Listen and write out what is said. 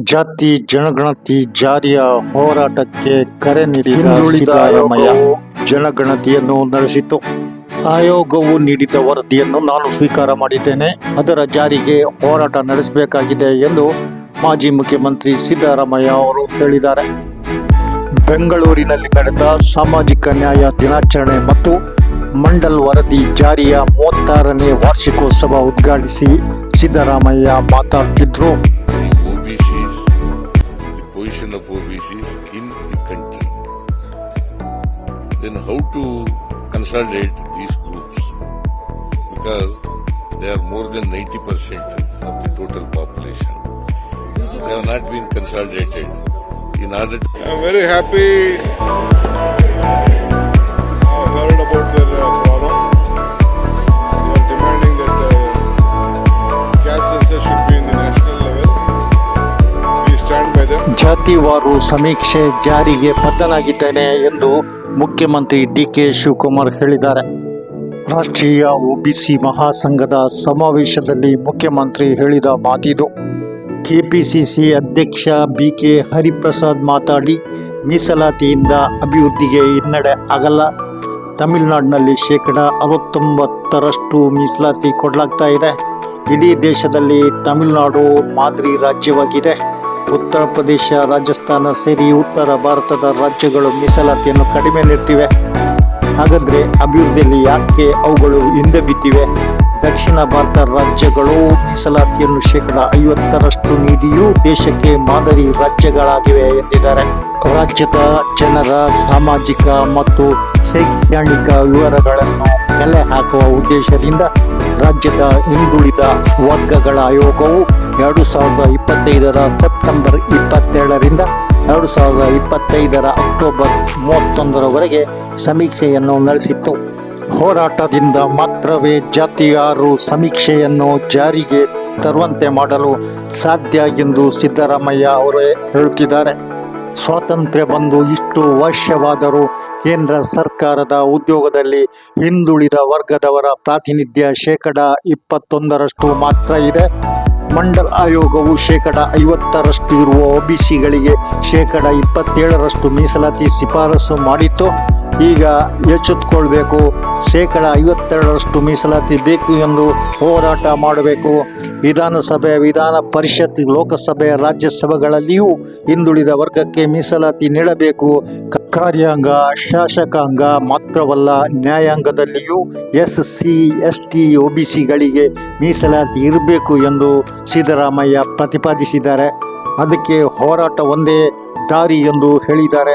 ಜಾತಿ ಜನಗಣತಿ ಜಾರಿಯ ಹೋರಾಟಕ್ಕೆ ಕರೆ ನೀಡಿದ ಸಿದ್ದರಾಮಯ್ಯ ಜನಗಣತಿಯನ್ನು ನಡೆಸಿತು. ಆಯೋಗವು ನೀಡಿದ ವರದಿಯನ್ನು ನಾನು ಸ್ವೀಕಾರ ಮಾಡಿದ್ದೇನೆ. ಅದರ ಜಾರಿಗೆ ಹೋರಾಟ ನಡೆಸಬೇಕಾಗಿದೆ ಎಂದು ಮಾಜಿ ಮುಖ್ಯಮಂತ್ರಿ ಸಿದ್ದರಾಮಯ್ಯ ಅವರು ಹೇಳಿದ್ದಾರೆ. ಬೆಂಗಳೂರಿನಲ್ಲಿ ನಡೆದ ಸಾಮಾಜಿಕ ನ್ಯಾಯ ದಿನಾಚರಣೆ ಮತ್ತು ಮಂಡಲ್ ವರದಿ ಜಾರಿಯ 36ನೇ ವಾರ್ಷಿಕೋತ್ಸವ ಉದ್ಘಾಟಿಸಿ ಸಿದ್ದರಾಮಯ್ಯ ಮಾತನಾಡುತ್ತಿದ್ದರು. Position of OBCs in the country. Then how to consolidate these groups, because they are more than 90% of the total population. They have not been consolidated. In order to I am very happy. I heard about their problem. They are demanding that caste census should be in the national level. We stand by them. ಜಾತಿವಾರು ಸಮೀಕ್ಷೆ ಜಾರಿಗೆ ಬದ್ಧನಾಗಿದ್ದೇನೆ ಎಂದು ಮುಖ್ಯಮಂತ್ರಿ DK Shivakumar ಹೇಳಿದ್ದಾರೆ. ರಾಷ್ಟ್ರೀಯ OBC ಮಹಾಸಂಘದ ಸಮಾವೇಶದಲ್ಲಿ ಮುಖ್ಯಮಂತ್ರಿ ಹೇಳಿದ ಮಾತಿದು. KPCC ಅಧ್ಯಕ್ಷ ಬಿಕೆ ಹರಿಪ್ರಸಾದ್ ಮಾತಾಡಿ, ಮೀಸಲಾತಿಯಿಂದ ಅಭಿವೃದ್ಧಿಗೆ ಹಿನ್ನಡೆ ಆಗಲ್ಲ. ತಮಿಳುನಾಡಿನಲ್ಲಿ 69% ಮೀಸಲಾತಿ ಕೊಡಲಾಗ್ತಾ ಇದೆ. ಇಡೀ ದೇಶದಲ್ಲಿ ತಮಿಳುನಾಡು ಮಾದರಿ ರಾಜ್ಯವಾಗಿದೆ. ಉತ್ತರ ಪ್ರದೇಶ, ರಾಜಸ್ಥಾನ ಸೇರಿ ಉತ್ತರ ಭಾರತದ ರಾಜ್ಯಗಳು ಮೀಸಲಾತಿಯನ್ನು ಕಡಿಮೆ ನೀಡ್ತಿವೆ. ಹಾಗಾದರೆ ಅಭಿವೃದ್ಧಿಯಲ್ಲಿ ಯಾಕೆ ಅವುಗಳು ಹಿಂದೆ ಬಿದ್ದಿವೆ? ದಕ್ಷಿಣ ಭಾರತ ರಾಜ್ಯಗಳು ಮೀಸಲಾತಿಯನ್ನು 50% ನೀಡಿಯೂ ದೇಶಕ್ಕೆ ಮಾದರಿ ರಾಜ್ಯಗಳಾಗಿವೆ ಎಂದಿದ್ದಾರೆ. ರಾಜ್ಯದ ಜನರ ಸಾಮಾಜಿಕ ಮತ್ತು ಶೈಕ್ಷಣಿಕ ವಿವರಗಳನ್ನು ಕಲೆ ಹಾಕುವ ಉದ್ದೇಶದಿಂದ ರಾಜ್ಯದ ಹಿಂದುಳಿದ ವರ್ಗಗಳ ಆಯೋಗವು 2025ರ ಸೆಪ್ಟೆಂಬರ್ 27ರಿಂದ 2025ರ ಅಕ್ಟೋಬರ್ 31ರವರೆಗೆ ಸಮೀಕ್ಷೆಯನ್ನು ನಡೆಸಿತ್ತು. ಹೋರಾಟದಿಂದ ಮಾತ್ರವೇ ಜಾತಿವಾರು ಸಮೀಕ್ಷೆಯನ್ನು ಜಾರಿಗೆ ತರುವಂತೆ ಮಾಡಲು ಸಾಧ್ಯ ಎಂದು ಸಿದ್ದರಾಮಯ್ಯ ಅವರೇ ಹೇಳುತ್ತಿದ್ದಾರೆ. ಸ್ವಾತಂತ್ರ್ಯ ಬಂದು ಇಷ್ಟು ವರ್ಷವಾದರೂ ಕೇಂದ್ರ ಸರ್ಕಾರದ ಉದ್ಯೋಗದಲ್ಲಿ ಹಿಂದುಳಿದ ವರ್ಗದವರ ಪ್ರಾತಿನಿಧ್ಯ 21% ಮಾತ್ರ ಇದೆ. ಮಂಡಲ್ ಆಯೋಗವು 50% ಇರುವ ಒಬಿಸಿಗಳಿಗೆ 27% ಮೀಸಲಾತಿ ಶಿಫಾರಸು ಮಾಡಿತ್ತು. ಈಗ ಎಚ್ಚೆತ್ತುಕೊಳ್ಬೇಕು. 52% ಮೀಸಲಾತಿ ಬೇಕು ಎಂದು ಹೋರಾಟ ಮಾಡಬೇಕು. ವಿಧಾನಸಭೆ, ವಿಧಾನ ಪರಿಷತ್, ಲೋಕಸಭೆ, ರಾಜ್ಯಸಭೆಗಳಲ್ಲಿಯೂ ಹಿಂದುಳಿದ ವರ್ಗಕ್ಕೆ ಮೀಸಲಾತಿ ನೀಡಬೇಕು. ಕಾರ್ಯಾಂಗ, ಶಾಸಕಾಂಗ ಮಾತ್ರವಲ್ಲ, ನ್ಯಾಯಾಂಗದಲ್ಲಿಯೂ SC, ST, OBCಗಳಿಗೆ ಮೀಸಲಾತಿ ಇರಬೇಕು ಎಂದು ಸಿದ್ದರಾಮಯ್ಯ ಪ್ರತಿಪಾದಿಸಿದ್ದಾರೆ. ಅದಕ್ಕೆ ಹೋರಾಟ ಒಂದೇ ದಾರಿ ಎಂದು ಹೇಳಿದ್ದಾರೆ.